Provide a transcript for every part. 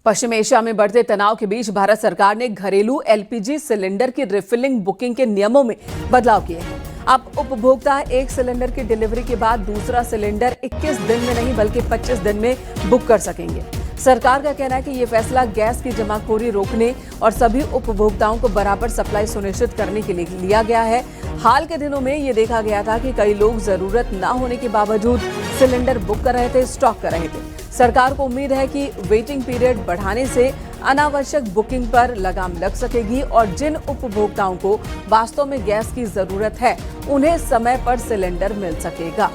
पश्चिम Asia में बढ़ते तनाव के बीच भारत सरकार ने घरेलू एलपीजी सिलेंडर की रिफिलिंग बुकिंग के नियमों में बदलाव किए हैं। अब उपभोक्ता एक सिलेंडर की डिलीवरी के बाद दूसरा सिलेंडर 21 दिन में नहीं बल्कि 25 दिन में बुक कर सकेंगे। सरकार का कहना है कि ये फैसला गैस की जमाखोरी रोकने और सभी उपभोक्ताओं को बराबर सप्लाई सुनिश्चित करने के लिए लिया गया है। हाल के दिनों में ये देखा गया था कि कई लोग जरूरत न होने के बावजूद सिलेंडर बुक कर रहे थे, स्टॉक कर रहे थे। सरकार को उम्मीद है कि वेटिंग पीरियड बढ़ाने से अनावश्यक बुकिंग पर लगाम लग सकेगी और जिन उपभोक्ताओं को वास्तव में गैस की जरूरत है उन्हें समय पर सिलेंडर मिल सकेगा।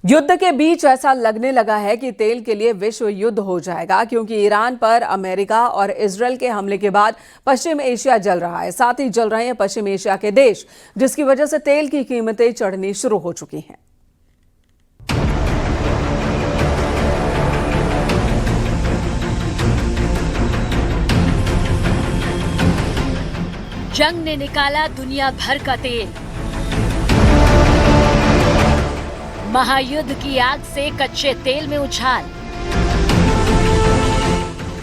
युद्ध के बीच ऐसा लगने लगा है कि तेल के लिए विश्व युद्ध हो जाएगा, क्योंकि ईरान पर अमेरिका और इजरायल के हमले के बाद पश्चिम एशिया जल रहा है। साथ ही जल रहे हैं पश्चिम एशिया के देश, जिसकी वजह से तेल की कीमतें चढ़नी शुरू हो चुकी हैं। जंग ने निकाला दुनिया भर का तेल। महायुद्ध की आग से कच्चे तेल में उछाल।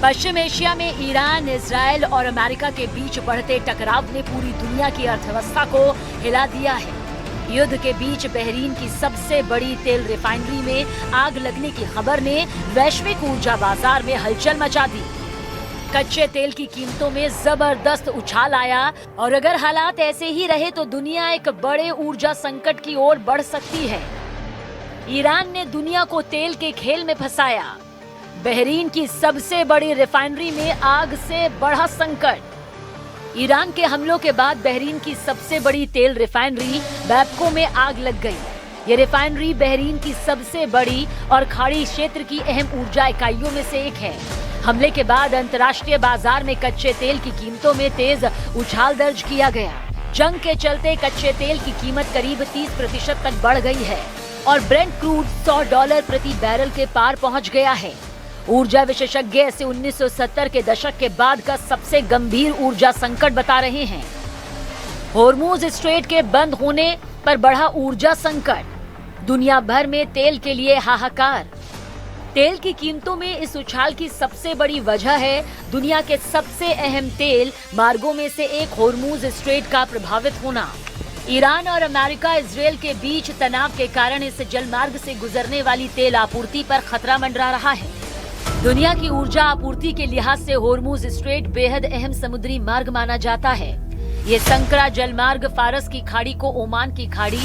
पश्चिम एशिया में ईरान, इजरायल और अमेरिका के बीच बढ़ते टकराव ने पूरी दुनिया की अर्थव्यवस्था को हिला दिया है। युद्ध के बीच बहरीन की सबसे बड़ी तेल रिफाइनरी में आग लगने की खबर ने वैश्विक ऊर्जा बाजार में हलचल मचा दी। कच्चे तेल की कीमतों में जबरदस्त उछाल आया और अगर हालात ऐसे ही रहे तो दुनिया एक बड़े ऊर्जा संकट की ओर बढ़ सकती है। ईरान ने दुनिया को तेल के खेल में फंसाया। बहरीन की सबसे बड़ी रिफाइनरी में आग से बढ़ा संकट। ईरान के हमलों के बाद बहरीन की सबसे बड़ी तेल रिफाइनरी बैपको में आग लग गई। ये रिफाइनरी बहरीन की सबसे बड़ी और खाड़ी क्षेत्र की अहम ऊर्जा इकाइयों में से एक है। हमले के बाद अंतर्राष्ट्रीय बाजार में कच्चे तेल की कीमतों में तेज उछाल दर्ज किया गया। जंग के चलते कच्चे तेल की कीमत करीब 30% तक बढ़ गई है और ब्रेंट क्रूड $100 प्रति बैरल के पार पहुंच गया है। ऊर्जा विशेषज्ञ इसे 1970 के दशक के बाद का सबसे गंभीर ऊर्जा संकट बता रहे हैं। होर्मुज स्ट्रेट के बंद होने पर बढ़ा ऊर्जा संकट। दुनिया भर में तेल के लिए हाहाकार। तेल की कीमतों में इस उछाल की सबसे बड़ी वजह है दुनिया के सबसे अहम तेल मार्गों में से एक होर्मुज स्ट्रेट का प्रभावित होना। ईरान और अमेरिका इजरायल के बीच तनाव के कारण इस जलमार्ग से गुजरने वाली तेल आपूर्ति पर खतरा मंडरा रहा है। दुनिया की ऊर्जा आपूर्ति के लिहाज से होर्मुज स्ट्रेट बेहद अहम समुद्री मार्ग माना जाता है। ये संकरा जलमार्ग फारस की खाड़ी को ओमान की खाड़ी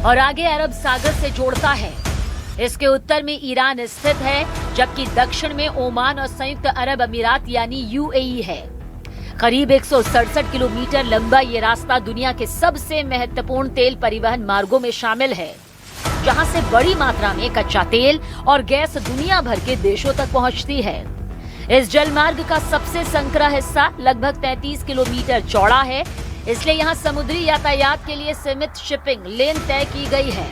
और आगे अरब सागर से जोड़ता है। इसके उत्तर में ईरान स्थित है, जबकि दक्षिण में ओमान और संयुक्त अरब अमीरात यानी यूएई है। करीब 167 किलोमीटर लंबा ये रास्ता दुनिया के सबसे महत्वपूर्ण तेल परिवहन मार्गों में शामिल है, जहां से बड़ी मात्रा में कच्चा तेल और गैस दुनिया भर के देशों तक पहुंचती है। इस जलमार्ग का सबसे संकरा हिस्सा लगभग 33 किलोमीटर चौड़ा है, इसलिए यहां समुद्री यातायात के लिए सीमित शिपिंग लेन तय की गई है।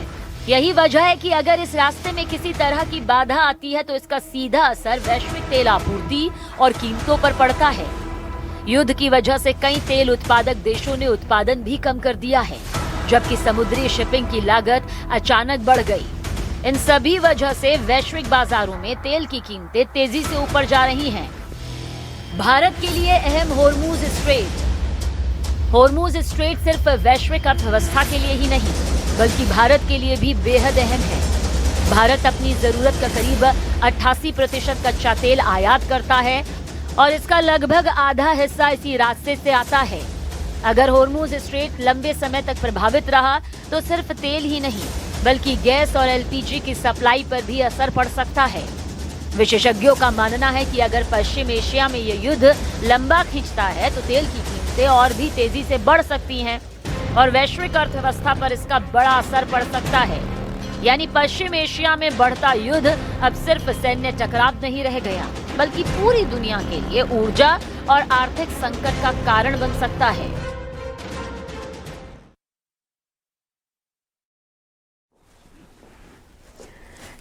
यही वजह है कि अगर इस रास्ते में किसी तरह की बाधा आती है तो इसका सीधा असर वैश्विक तेल आपूर्ति और कीमतों पर पड़ता है। युद्ध की वजह से कई तेल उत्पादक देशों ने उत्पादन भी कम कर दिया है, जबकि समुद्री शिपिंग की लागत अचानक बढ़ गई। इन सभी वजह से वैश्विक बाजारों में तेल की कीमतें तेजी से ऊपर जा रही हैं। भारत के लिए अहम होर्मुज स्ट्रेट। होर्मुज स्ट्रेट सिर्फ वैश्विक अर्थव्यवस्था के लिए ही नहीं बल्कि भारत के लिए भी बेहद अहम है। भारत अपनी जरूरत का करीब 88% कच्चा तेल आयात करता है और इसका लगभग आधा हिस्सा इसी रास्ते से आता है। अगर होर्मुज स्ट्रेट लंबे समय तक प्रभावित रहा तो सिर्फ तेल ही नहीं बल्कि गैस और एलपीजी की सप्लाई पर भी असर पड़ सकता है। विशेषज्ञों का मानना है कि अगर पश्चिम एशिया में ये युद्ध लंबा खींचता है तो तेल की कीमतें और भी तेजी से बढ़ सकती हैं और वैश्विक अर्थव्यवस्था पर इसका बड़ा असर पड़ सकता है। यानी पश्चिम एशिया में बढ़ता युद्ध अब सिर्फ सैन्य टकराव नहीं रह गया बल्कि पूरी दुनिया के लिए ऊर्जा और आर्थिक संकट का कारण बन सकता है।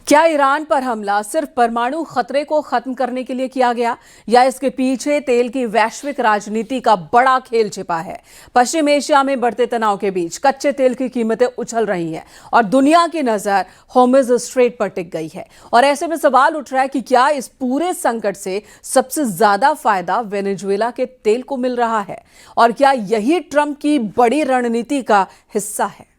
क्या ईरान पर हमला सिर्फ परमाणु खतरे को खत्म करने के लिए किया गया या इसके पीछे तेल की वैश्विक राजनीति का बड़ा खेल छिपा है? पश्चिम एशिया में बढ़ते तनाव के बीच कच्चे तेल की कीमतें उछल रही हैं और दुनिया की नजर होर्मुज़ स्ट्रेट पर टिक गई है। और ऐसे में सवाल उठ रहा है कि क्या इस पूरे संकट से सबसे ज्यादा फायदा वेनेजुएला के तेल को मिल रहा है और क्या यही ट्रंप की बड़ी रणनीति का हिस्सा है?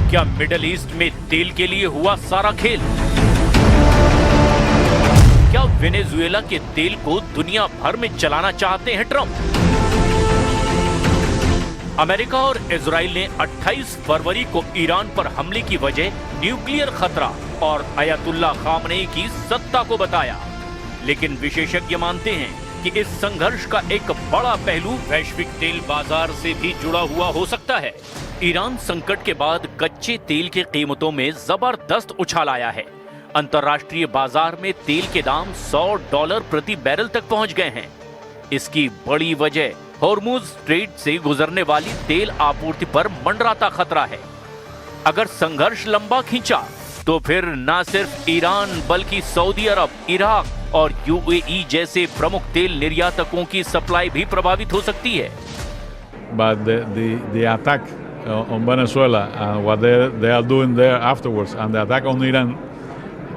क्या मिडिल ईस्ट में तेल के लिए हुआ सारा खेल? क्या वेनेजुएला के तेल को दुनिया भर में चलाना चाहते हैं ट्रंप? अमेरिका और इजराइल ने 28 फरवरी को ईरान पर हमले की वजह न्यूक्लियर खतरा और अयतुल्ला खामनेई की सत्ता को बताया। लेकिन विशेषज्ञ मानते हैं कि इस संघर्ष का एक बड़ा पहलू वैश्विक तेल बाजार से भी जुड़ा हुआ हो सकता है। ईरान संकट के बाद कच्चे तेल की कीमतों में जबरदस्त उछाल आया है। अंतर्राष्ट्रीय बाजार में तेल के दाम $100 प्रति बैरल तक पहुंच गए हैं। इसकी बड़ी वजह होर्मुज़ स्ट्रेट से गुजरने वाली तेल आपूर्ति पर मंडराता खतरा है। अगर संघर्ष लंबा खींचा तो फिर न सिर्फ ईरान बल्कि सऊदी अरब, इराक और यूएई जैसे प्रमुख तेल निर्यातकों की सप्लाई भी प्रभावित हो सकती है। But the attack on Venezuela and what they are doing there afterwards, and the attack on Iran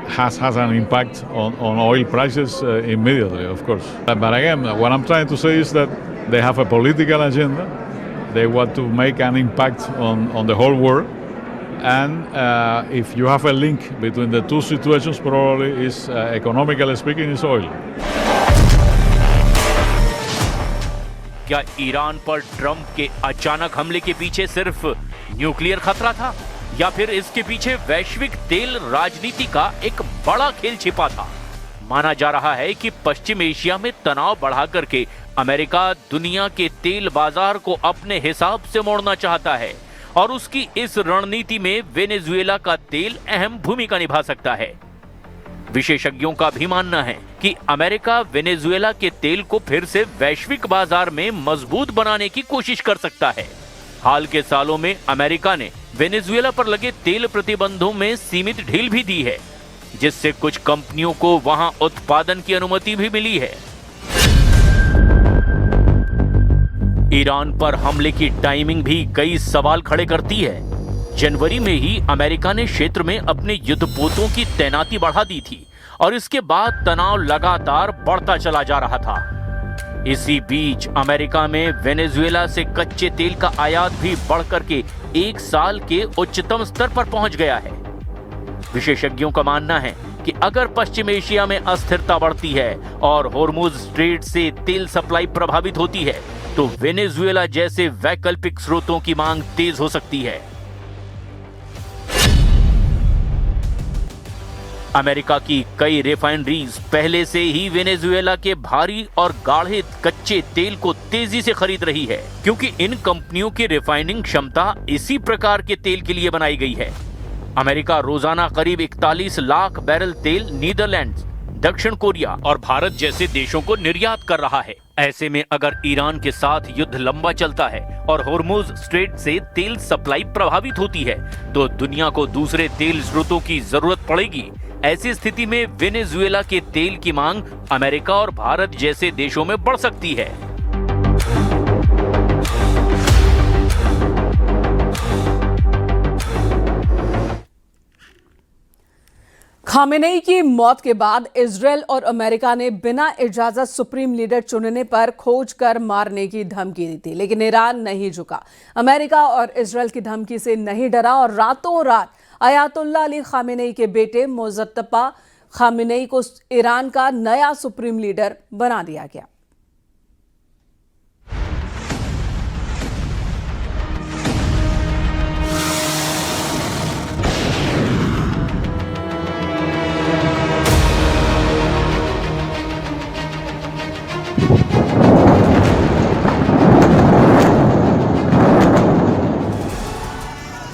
has an impact on oil prices immediately, of course. But again, what I'm trying to say is that they have a political agenda. They want to make an impact on the whole world. And if you have a link between the two situations, probably is economically speaking, is oil. क्या Iran पर Trump के अचानक हमले के पीछे सिर्फ nuclear खतरा था या फिर इसके पीछे वैश्विक तेल राजनीति का एक बड़ा खेल छिपा था? माना जा रहा है कि पश्चिम एशिया में तनाव बढ़ा करके अमेरिका दुनिया के तेल बाजार को अपने हिसाब से मोड़ना चाहता है और उसकी इस रणनीति में वेनेजुएला का तेल अहम भूमिका निभा सकता है। विशेषज्ञों का भी मानना है कि अमेरिका वेनेजुएला के तेल को फिर से वैश्विक बाजार में मजबूत बनाने की कोशिश कर सकता है। हाल के सालों में अमेरिका ने वेनेजुएला पर लगे तेल प्रतिबंधों में सीमित ढील भी दी है, जिससे कुछ कंपनियों को वहां उत्पादन की अनुमति भी मिली है। ईरान पर हमले की टाइमिंग भी कई सवाल खड़े करती है। जनवरी में ही अमेरिका ने क्षेत्र में अपने युद्धपोतों की तैनाती बढ़ा दी थी और इसके बाद तनाव लगातार बढ़ता चला जा रहा था। इसी बीच अमेरिका में वेनेजुएला से कच्चे तेल का आयात भी बढ़कर के 1 साल के उच्चतम स्तर पर पहुंच गया है। विशेषज्ञों का मानना है कि अगर पश्चिम एशिया में अस्थिरता बढ़ती है और होर्मुज़ स्ट्रेट से तेल सप्लाई प्रभावित होती है तो वेनेजुएला जैसे वैकल्पिक स्रोतों की मांग तेज हो सकती है। अमेरिका की कई रिफाइनरीज पहले से ही वेनेजुएला के भारी और गाढ़े कच्चे तेल को तेजी से खरीद रही है, क्योंकि इन कंपनियों की रिफाइनिंग क्षमता इसी प्रकार के तेल के लिए बनाई गई है। अमेरिका रोजाना करीब 41 लाख बैरल तेल नीदरलैंड्स, दक्षिण कोरिया और भारत जैसे देशों को निर्यात कर रहा है। ऐसे में अगर ईरान के साथ युद्ध लंबा चलता है और होर्मुज़ स्ट्रेट से तेल सप्लाई प्रभावित होती है तो दुनिया को दूसरे तेल स्रोतों की जरूरत पड़ेगी। ऐसी स्थिति में वेनेजुएला के तेल की मांग अमेरिका और भारत जैसे देशों में बढ़ सकती है। खामेनेई की मौत के बाद इजरायल और अमेरिका ने बिना इजाजत सुप्रीम लीडर चुनने पर खोज कर मारने की धमकी दी थी, लेकिन ईरान नहीं झुका। अमेरिका और इजरायल की धमकी से नहीं डरा और रातों रात अयातुल्ला अली खामेनेई के बेटे मुजत्तबा खामेनेई को ईरान का नया सुप्रीम लीडर बना दिया गया।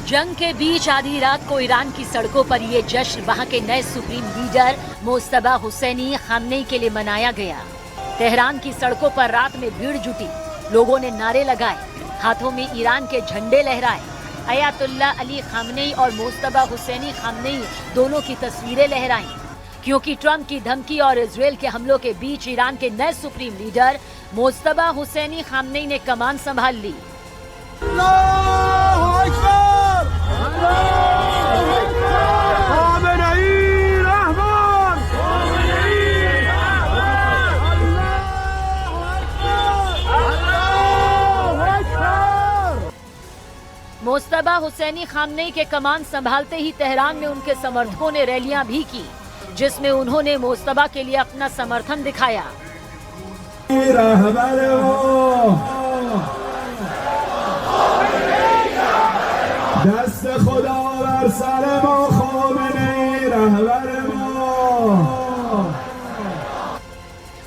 जंग के बीच आधी रात को ईरान की सड़कों पर ये जश्न वहां के नए supreme leader Mojtaba Hosseini Khamenei के लिए मनाया गया। तेहरान की सड़कों पर रात में भीड़ जुटी लोगों ने नारे लगाए, हाथों में ईरान के झंडे लहराए। अयातुल्ला अली खामनेई और मुस्तबा हुसैनी खामनेई दोनों की तस्वीरें लहराई, क्योंकि ट्रंप की धमकी और इजराइल के हमलों के बीच ईरान के नए सुप्रीम लीडर मुस्तबा हुसैनी खामनेई ने कमान संभाल ली। मुस्तबा हुसैनी खामनेई के कमान संभालते ही तेहरान में उनके समर्थकों ने रैलियां भी की, जिसमें उन्होंने मुस्तबा के लिए अपना समर्थन दिखाया।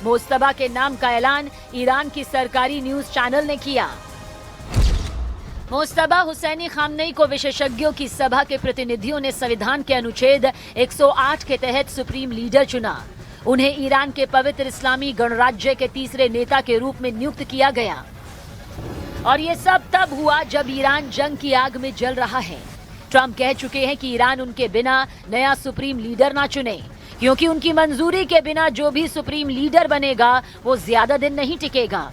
मुस्तबा के नाम का ऐलान ईरान की सरकारी न्यूज चैनल ने किया। मुस्तबा हुसैनी खामनेई को विशेषज्ञों की सभा के प्रतिनिधियों ने संविधान के अनुच्छेद 108 के तहत सुप्रीम लीडर चुना। उन्हें ईरान के पवित्र इस्लामी गणराज्य के तीसरे नेता के रूप में नियुक्त किया गया। और ये सब तब हुआ जब ईरान जंग की आग में जल रहा है। ट्रंप कह चुके हैं कि ईरान उनके बिना नया सुप्रीम लीडर ना चुने, क्योंकि उनकी मंजूरी के बिना जो भी सुप्रीम लीडर बनेगा वो ज्यादा दिन नहीं टिकेगा।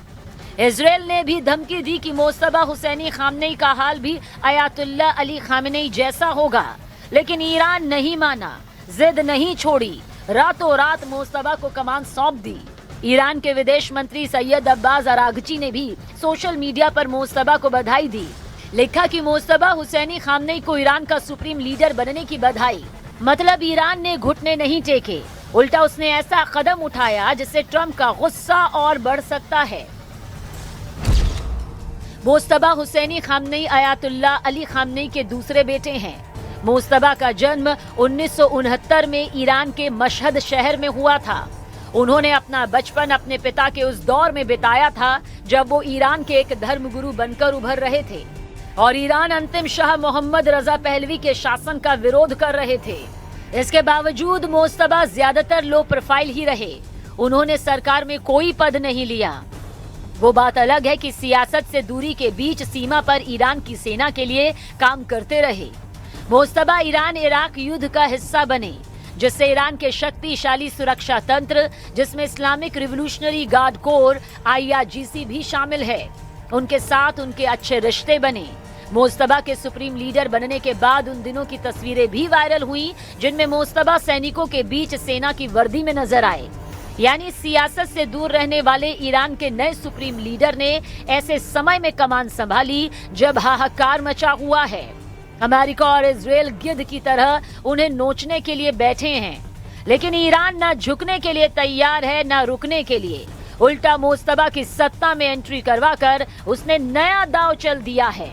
इजराइल ने भी धमकी दी कि मुस्तबा हुसैनी खामनेई का हाल भी अयातुल्ला अली खामनेई जैसा होगा, लेकिन ईरान नहीं माना, जिद नहीं छोड़ी, रातों रात मुस्तबा को कमान सौंप दी। ईरान के विदेश मंत्री सैयद अब्बास अरागची ने भी सोशल मीडिया पर मुस्तबा को बधाई दी। लिखा कि मुस्तबा हुसैनी खामनेई को ईरान का सुप्रीम लीडर बनने की बधाई। मतलब ईरान ने घुटने नहीं टेके, उल्टा उसने ऐसा कदम उठाया जिससे ट्रंप का गुस्सा और बढ़ सकता है। Mojtaba Hosseini Khamenei Ayatollah Ali Khamenei के दूसरे बेटे हैं। मुस्तबा का जन्म 1969 में ईरान के मशहद शहर में हुआ था। उन्होंने अपना बचपन अपने पिता के उस दौर में बिताया था जब वो ईरान के एक धर्मगुरु बनकर उभर रहे थे और ईरान अंतिम शाह मोहम्मद रजा पहलवी के शासन का विरोध कर रहे थे। इसके बावजूद मुस्तबा ज्यादातर लो प्रोफाइल ही रहे। उन्होंने सरकार में कोई पद नहीं लिया। वो बात अलग है कि सियासत से दूरी के बीच सीमा पर ईरान की सेना के लिए काम करते रहे। मुस्तबा ईरान इराक युद्ध का हिस्सा बने, जिससे ईरान के शक्तिशाली सुरक्षा तंत्र, जिसमें Islamic revolutionary guard core IRGC भी शामिल है, उनके साथ उनके अच्छे रिश्ते बने। मुस्तबा के सुप्रीम लीडर बनने के बाद उन दिनों की तस्वीरें भी वायरल हुई, जिनमें मुस्तबा सैनिकों के बीच सेना की वर्दी में नजर आए। यानी सियासत से दूर रहने वाले ईरान के नए सुप्रीम लीडर ने ऐसे समय में कमान संभाली जब हाहाकार मचा हुआ है। अमेरिका और इजराइल गिद्ध की तरह उन्हें नोचने के लिए बैठे हैं, लेकिन ईरान न झुकने के लिए तैयार है न रुकने के लिए। उल्टा मुस्तबा की सत्ता में एंट्री करवाकर उसने नया दांव चल दिया है।